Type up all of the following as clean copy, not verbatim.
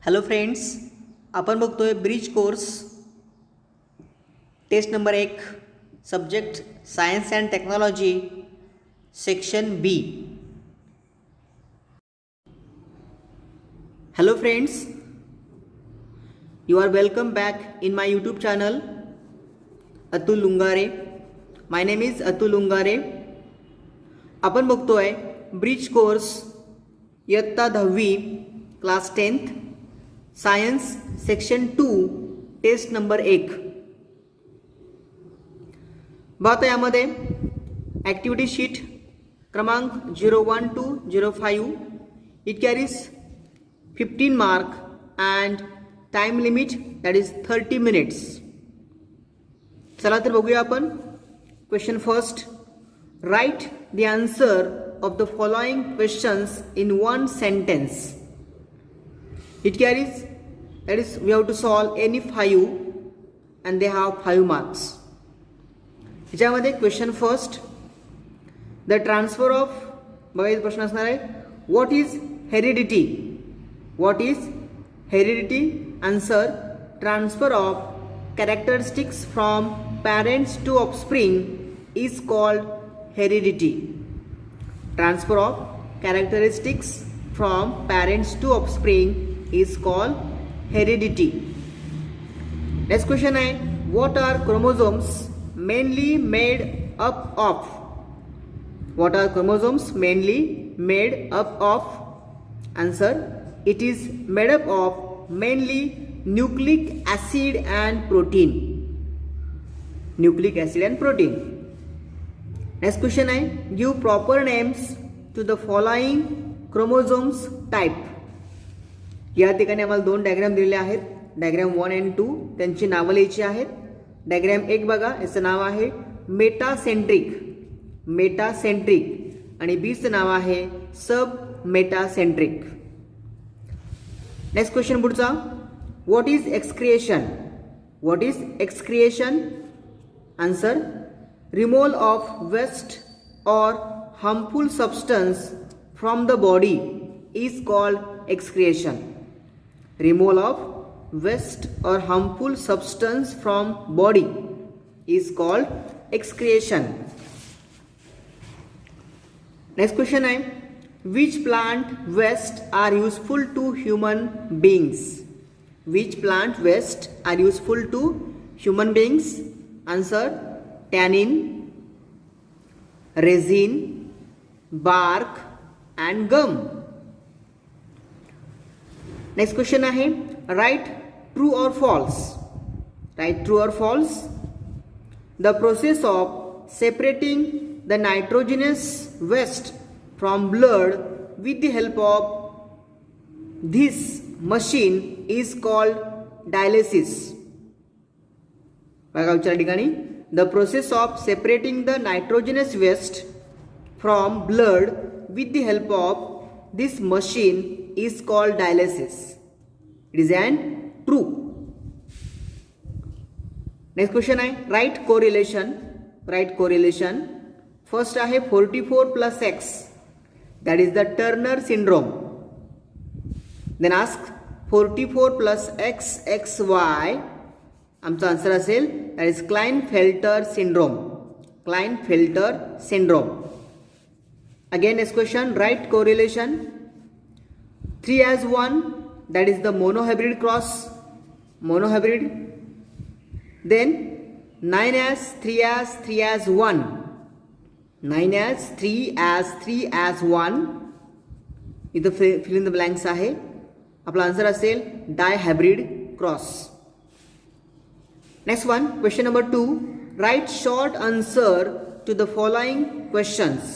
Hello friends, आपण बघतोय bridge course test number 1 subject science and technology section B. Hello friends, you are welcome back in my YouTube channel Atul Lungare. My name is Atul Lungare. आपण बघतोय bridge course इयत्ता 10वी class 10th science section 2 test number 1. बघा यामध्ये activity sheet क्रमांक 01 to 05. It carries 15 mark and time limit that is 30 minutes. चला तर बघूया आपण. Question first, write the answer of the following questions in one sentence. It carries, that is, we have to solve any 5 and they have 5 marks. ह्याच्यामध्ये question first, the transfer of, बघा प्रश्न असणार आहे, what is heredity. What is heredity. Answer, transfer of characteristics from parents to offspring is called heredity. Transfer of characteristics from parents to offspring is called heredity. Next question है, what are chromosomes mainly made up of? What are chromosomes mainly made up of? Answer, it is made up of mainly nucleic acid and protein. Nucleic acid and protein. Next question आहे, give proper names to the following chromosomes type. या ठिकाणी आम्हाला 2 diagram दिलेले आहेत. Diagram 1 and 2 त्यांची नावं लिहायची आहेत. डायग्राम 1 बघा, याचं नाव आहे मेटासेंट्रिक. मेटासेंट्रिक आणि बीचं नाव आहे सब मेटासेंट्रिक. नेक्स्ट क्वेश्चन पुढचा, what is excretion. What is excretion. Answer, removal of waste or harmful substance from the body is called excretion. Removal of waste or harmful substance from body is called excretion. Next question है, which plant waste are useful to human beings. Which plant waste are useful to human beings. Answer, tannin, resin, bark and gum. Next question आहे, write true or false. Write true or false. The process of separating the nitrogenous waste from blood with the help of this machine is called dialysis. बघा विचार ठिकाणी, the process of separating the nitrogenous waste from blood with the help of this machine is called dialysis. It is an true. Next question है, write correlation. Write correlation. First आहे 44 plus X, that is the Turner syndrome. Then ask 44 plus XXY. आमचा answer असेल that is Klinefelter syndrome. Klinefelter syndrome. Again next question, right correlation. 3 as 1, that is the monohybrid cross. Monohybrid. Then 9 as 3 as 3 as 1. 9 as 3 as 3 as 1. इथं fill in the blanks आहे. आपला answer असेल डायहायब्रिड cross. Next one, question number 2. Write short answer to the following questions.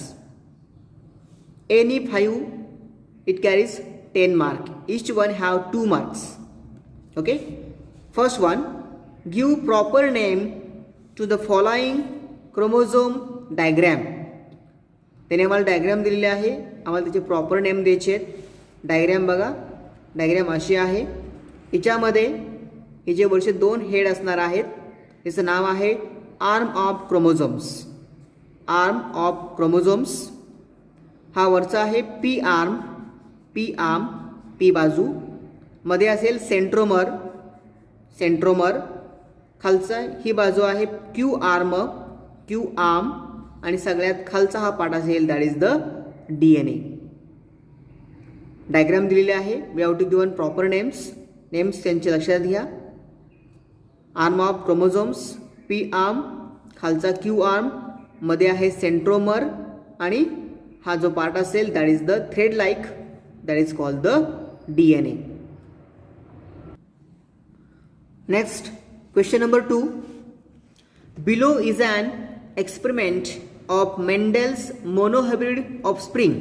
Any 5, it carries 10 mark. Each one have 2 marks. Okay. First one, give proper name to the following chromosome diagram. त्याने आम्हाला diagram दिलेले आहे, आम्हाला त्याचे proper name द्यायचे आहेत. Diagram बघा, diagram अशी आहे. याच्यामध्ये हे जे वरचे 2 हेड असणार आहेत, त्याचं नाव आहे arm of chromosomes. Arm of chromosomes. हा वरचा आहे P arm. P arm, P बाजू. मध्ये असेल सेंट्रोमर, खालचा ही बाजू आहे क्यू आर्म आणि सगळ्यात खालचा हा पार्ट असेल that is the DNA. Diagram दिलेले आहे. We have to given proper names त्यांचे लक्षात घ्या. Arm of chromosomes P arm, खालचा Q आर्म, मध्ये आहे सेंट्रोमर आणि हा जो पार्ट असेल that is the thread like, that is called the DNA. Next question number 2. Below is an experiment of Mendel's monohybrid offspring.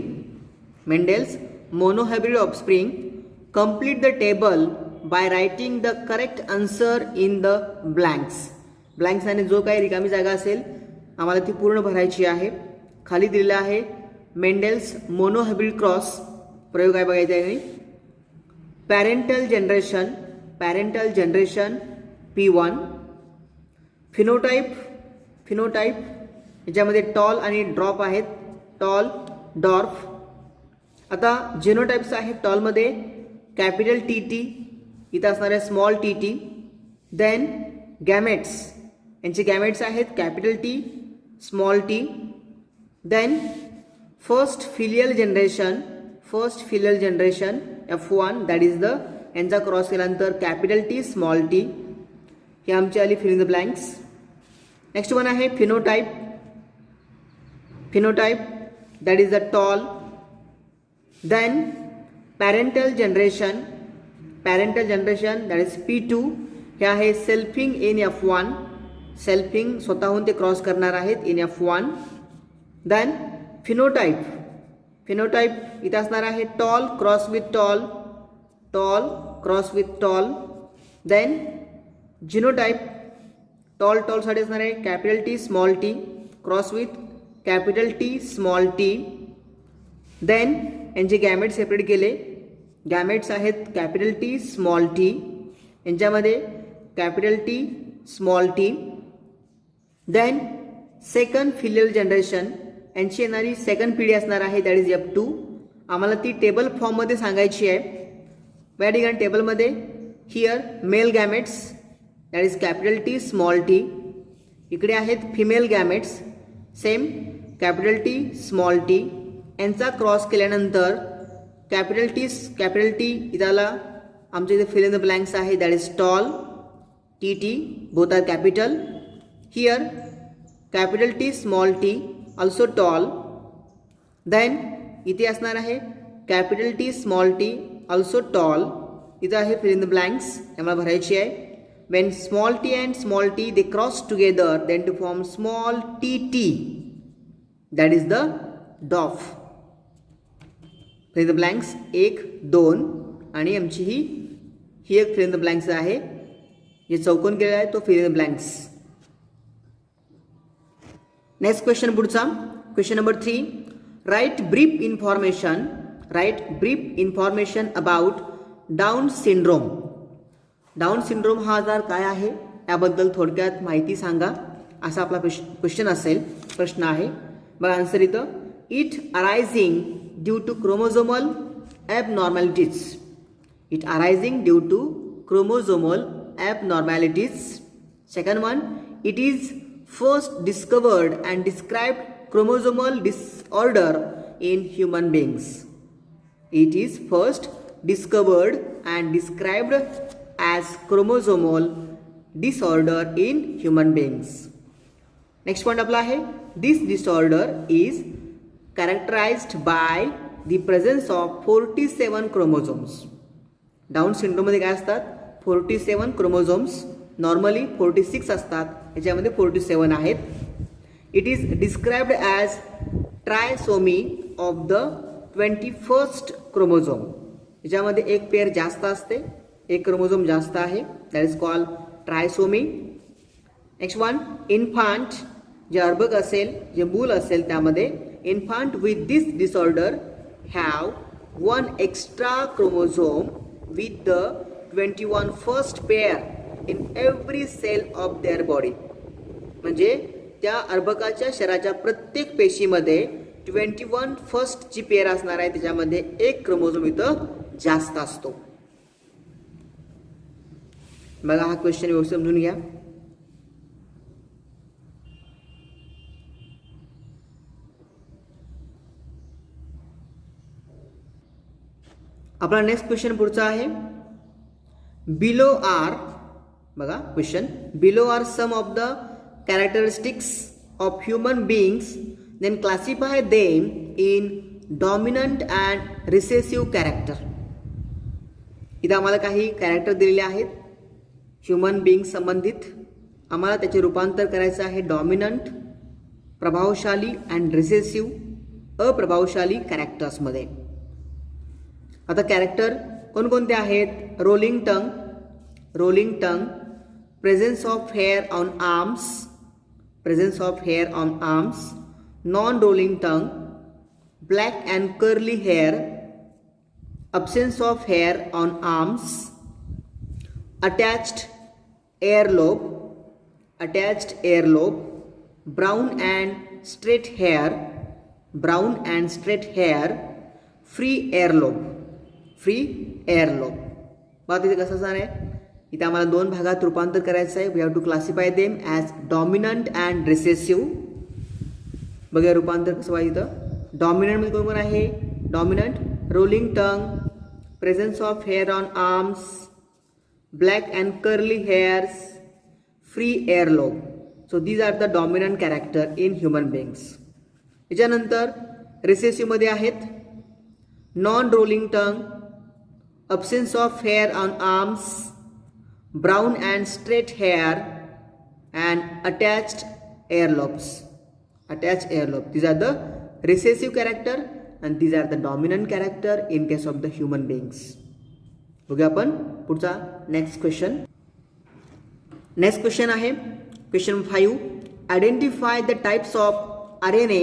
Complete the table by writing the correct answer in the blanks. Blanks आणि जो काही रिकामी जागा असेल आम्हाला ती पूर्ण भरायची आहे. खाली दिलेला आहे मेंडेल्स मोनोहायब्रिड क्रॉस. प्रयोग काय बघायचा आहे. Parental generation P1. फिनोटाइप याच्यामध्ये टॉल आणि ड्रॉप आहेत. Tall, dwarf. आता जेनोटाइप्स आहेत. टॉलमध्ये कॅपिटल TT, इथं असणारे स्मॉल TT. देन गॅमेट्स, यांचे गॅमेट्स आहेत capital T, small t. Then first filial generation F1, that is the, यांचा क्रॉस केल्यानंतर कॅपिटल T, स्मॉल t. हे आमची आली fill in the blanks. Next one आहे phenotype, that is the tall. Then parental generation that is P2. हे आहे selfing in F1, selfing स्वतःहून ते क्रॉस करणार आहेत इन F1. देन फिनोटाइप इथं असणार आहे tall cross with tall. Then genotype tall साठी असणार आहे capital T, small t cross with capital T, small t. Then यांचे गॅमेट सेपरेट केले. गॅमेट्स आहेत कॅपिटल T, स्मॉल t. यांच्यामध्ये capital T, small t. Then second filial generation, यांची येणारी second पिढी असणार आहे दॅट इज F2. आम्हाला ती टेबल फॉर्ममध्ये सांगायची आहे. या ठिकाणी टेबलमध्ये here male gametes that is capital T, small t. इकडे आहेत female gametes, same capital T, small t. यांचा क्रॉस केल्यानंतर कॅपिटल T इथला आमच्या इथे फिल इन द ब्लँक्स आहे that is tall, TT, both are capital. Here capital T, small t, also tall. Then इथे असणार आहे capital T, small t, also tall. इथं आहे फिल इन द ब्लँक्स, आम्हाला भरायची आहे. When small t and small t they cross together then to form small tt, that is the dwarf. Fill in the blanks 1, 2 आणि आमची ही एक fill in the blanks आहे. जे चौकोन केलेला आहे तो fill in the blanks. Next question पुढचा question number 3. Write brief information about Down syndrome. Down syndrome हा आजार काय आहे याबद्दल थोडक्यात माहिती सांगा असा आपला प्रश्न आहे. बघा आन्सर इथं. It arising due to chromosomal abnormalities. Second one, it is first discovered and described chromosomal disorder in human beings. It is first discovered and described as chromosomal disorder in human beings. Next point आपला आहे. This disorder is characterized by the presence of 47 chromosomes. Down syndrome मध्ये काय असतात 47 chromosomes. Normally 46 असतात, याच्यामध्ये 47 आहेत. It is described as trisomy of the 21st chromosome. याच्यामध्ये एक पेअर जास्त असते, एक क्रोमोझोम जास्त आहे, that is called trisomy. Next one, infant, जे अर्भक असेल, जे मूल असेल त्यामध्ये infant with this disorder have 1 extra chromosome with the 21 first pair in every cell of their body. म्हणजे त्या अर्भकाच्या शरीराच्या प्रत्येक पेशीमध्ये 21 फर्स्ट जी पेअर असणार आहे त्याच्यामध्ये एक क्रोमोझोम इथं जास्त असतो. बघा हा क्वेश्चन व्यवस्थित समजून घ्या. आपला नेक्स्ट क्वेश्चन पुढचा आहे. बिलो आर, बघा question, below are some of the characteristics of human beings, then classify them in dominant and recessive character. इथं आम्हाला काही कॅरेक्टर दिलेले आहेत ह्युमन बीइंग संबंधित. आम्हाला त्याचे रूपांतर करायचं आहे डॉमिनंट, प्रभावशाली, अँड रिसेसिव्ह, अप्रभावशाली कॅरेक्टर्समध्ये. आता कॅरेक्टर कोणकोणते आहेत? Rolling tongue, presence of hair on arms, non rolling tongue, black and curly hair, absence of hair on arms, attached earlobe, brown and straight hair, free earlobe. बघा तिथे कसं असणार आहे, इथे आम्हाला दोन भागात रूपांतर करायचं आहे. We have to classify them as dominant and recessive. बघा रूपांतर कसं व्हायचं. इथं डॉमिनंटमध्ये कोण कोण आहे? Dominant, rolling tongue, presence of hair on arms, black and curly hairs, free earlobe. So these are the dominant character in human beings. याच्यानंतर रिसेसिव्ह मध्ये आहेत non rolling tongue, absence of hair on arms, brown and straight hair, and attached earlobes. These are the recessive character and these are the dominant character in case of the human beings. बघूया आपण पुढचा next question आहे question 5. Identify the types of RNA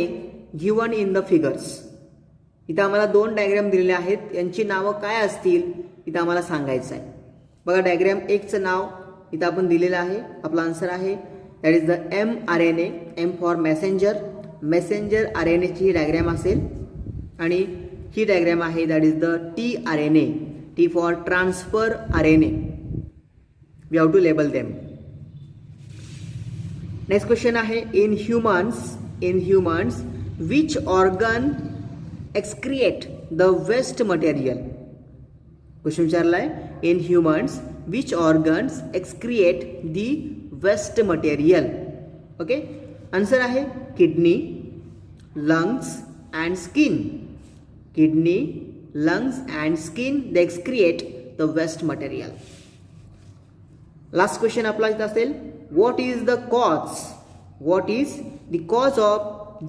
given in the figures. इथं आम्हाला दोन diagram दिलेले आहेत, यांची नावं काय असतील इथं आम्हाला सांगायचं आहे. बघा डायग्राम 1चं नाव इथं आपण दिलेलं आहे. आपला आन्सर आहे that is the mRNA, M for messenger RNA ची ही डायग्राम असेल. आणि ही डायग्राम आहे that is the tRNA, T for transfer RNA. We have to label them. Next question आहे in humans which organ excrete the waste material. Question विचारला आहे in humans which organs excrete the waste material. Okay, answer आहे kidney, lungs and skin. Kidney, lungs and skin, they excrete the waste material. Last question आपला इथं असेल what is the cause of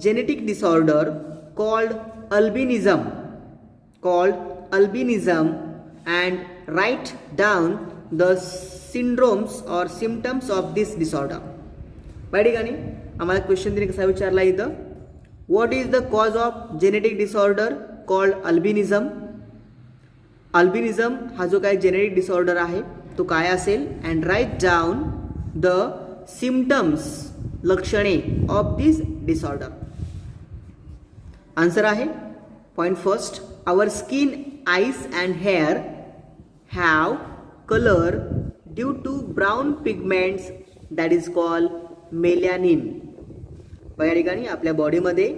genetic disorder called albinism and write down the syndromes or symptoms of this disorder. या ठिकाणी आम्हाला question दिले कसा विचारला इथं what is the cause of genetic disorder called albinism. Albinism हा जो काय जेनेटिक डिसऑर्डर आहे तो काय असेल. And write down the symptoms, लक्षणे ऑफ दिस डिसऑर्डर. आन्सर आहे point first, our skin, eyes and hair have colour due to brown pigments that is called melanin. या ठिकाणी आपल्या बॉडीमध्ये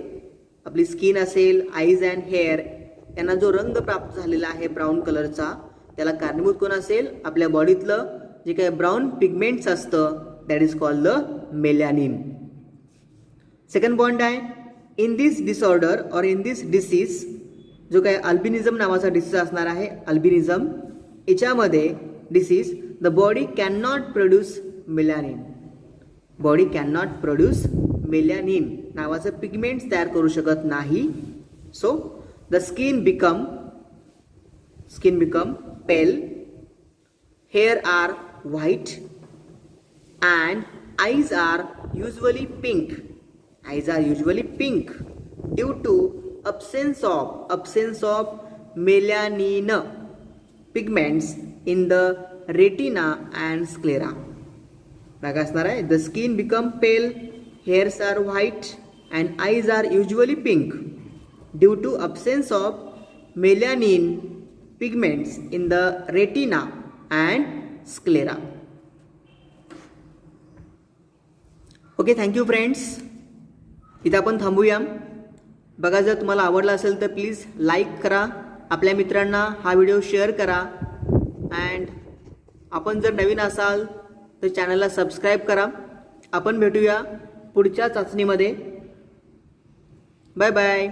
आपली स्किन असेल, आईज अँड हेअर यांना जो रंग प्राप्त झालेला आहे ब्राऊन कलरचा, त्याला कारणीभूत कोण असेल? आपल्या बॉडीतलं जे काही ब्राऊन पिगमेंट्स असतं that is called the melanin. Second point आहे इन दिस डिसऑर्डर और इन दिस डिसीज, जो काही अल्बिनिझम नावाचा डिसीज असणार आहे, अल्बिनिझम याच्यामध्ये disease the body can not produce melanin. Body can not produce melanin नावाचं पिगमेंट्स तयार करू शकत नाही. So the skin become pale, hair are white and eyes are usually pink. Due to absence of melanin pigments in the retina and sclera. बघा असणार आहे the skin become pale, hairs are white and eyes are usually pink due to absence of melanin pigments in the retina and sclera. Okay, thank you friends. इथं आपण थांबूया. बघा, जर तुम्हाला आवडला असेल तर प्लीज लाईक करा, आपल्या मित्रांना हा व्हिडिओ शेअर करा अँड आपण जर नवीन असाल तर चॅनलला सबस्क्राईब करा. आपण भेटूया पुढच्या चाचणीमध्ये. Bye bye.